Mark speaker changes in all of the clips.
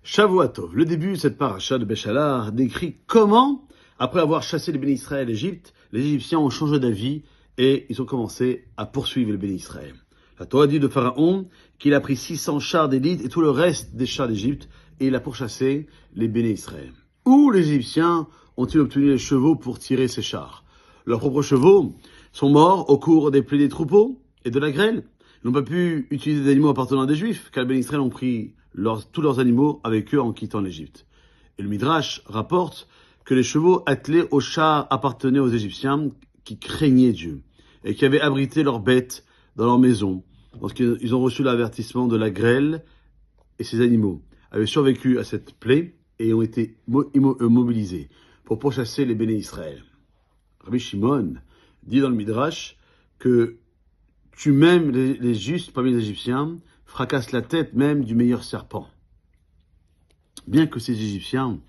Speaker 1: Shavua Tov, le début de cette paracha de Béchalar décrit comment, après avoir chassé les bénis Israël d'Égypte, les Égyptiens ont changé d'avis et ils ont commencé à poursuivre les bénis Israël. La Torah dit de Pharaon qu'il a pris 600 chars d'élite et tout le reste des chars d'Égypte et il a pourchassé les bénis Israël. Où les Égyptiens ont-ils obtenu les chevaux pour tirer ces chars? Leurs propres chevaux sont morts au cours des plaies des troupeaux et de la grêle. Ils n'ont pas pu utiliser des animaux appartenant à des Juifs, car les bénis Israël ont pris tous leurs animaux avec eux en quittant l'Égypte. Et le Midrash rapporte que les chevaux attelés aux chars appartenaient aux Égyptiens qui craignaient Dieu et qui avaient abrité leurs bêtes dans leur maison lorsqu'ils ont reçu l'avertissement de la grêle, et ces animaux avaient survécu à cette plaie et ont été mobilisés pour pourchasser les bénis Israël. Rabbi Shimon dit dans le Midrash que tue même les justes parmi les Égyptiens, fracasse la tête même du meilleur serpent. Bien que ces Égyptiens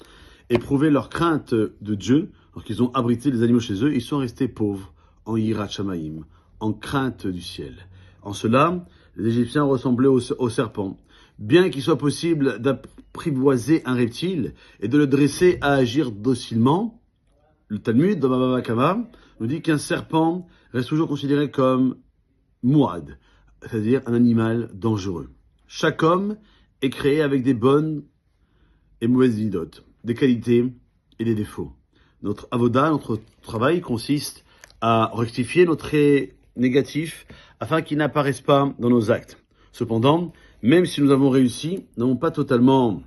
Speaker 1: éprouvaient leur crainte de Dieu, lorsqu'ils ont abrité les animaux chez eux, ils sont restés pauvres en Yirat Shamaïm, en crainte du ciel. En cela, les Égyptiens ressemblaient aux serpents. Bien qu'il soit possible d'apprivoiser un reptile et de le dresser à agir docilement, le Talmud, dans Baba Kama, nous dit qu'un serpent reste toujours considéré comme Mouad, c'est-à-dire un animal dangereux. Chaque homme est créé avec des bonnes et mauvaises idotes, des qualités et des défauts. Notre avoda, notre travail consiste à rectifier nos traits négatifs afin qu'ils n'apparaissent pas dans nos actes. Cependant, même si nous avons réussi, nous n'avons pas totalement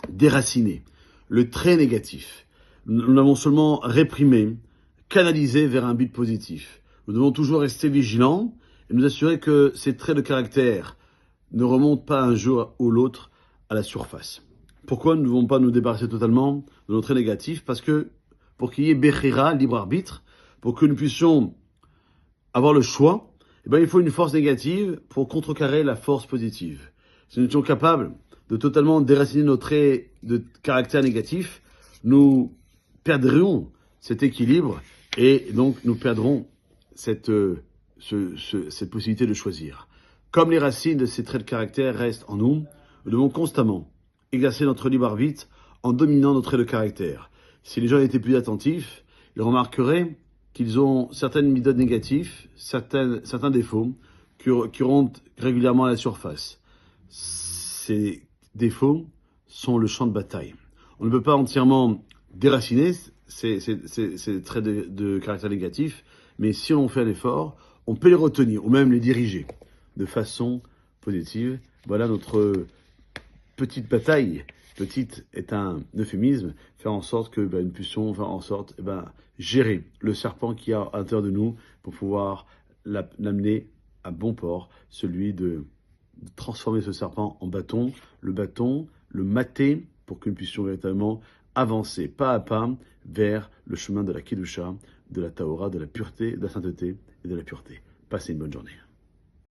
Speaker 1: déraciné le trait négatif. Nous l'avons seulement réprimé, canalisé vers un but positif. Nous devons toujours rester vigilants et nous assurer que ces traits de caractère ne remontent pas un jour ou l'autre à la surface. Pourquoi nous ne devons pas nous débarrasser totalement de nos traits négatifs? Parce que pour qu'il y ait Bechira, libre arbitre, pour que nous puissions avoir le choix, il faut une force négative pour contrecarrer la force positive. Si nous étions capables de totalement déraciner nos traits de caractère négatif, nous perdrions cet équilibre et donc nous perdrons cette possibilité de choisir. Comme les racines de ces traits de caractère restent en nous, nous devons constamment exercer notre libre arbitre en dominant nos traits de caractère. Si les gens étaient plus attentifs, ils remarqueraient qu'ils ont certaines méthodes négatives, certains défauts qui remontent régulièrement à la surface. Ces défauts sont le champ de bataille. On ne peut pas entièrement déraciner ces traits de caractère négatifs, mais si on fait un effort, on peut les retenir ou même les diriger de façon positive. Voilà notre petite bataille. Petite est un euphémisme, faire en sorte que nous puissions faire en sorte gérer le serpent qui y a à l'intérieur de nous pour pouvoir l'amener à bon port, celui de transformer ce serpent en bâton, le mater pour que nous puissions véritablement avancer pas à pas vers le chemin de la Kedusha, de la Tahora, de la pureté, de la sainteté et de la pureté. Passez une bonne journée.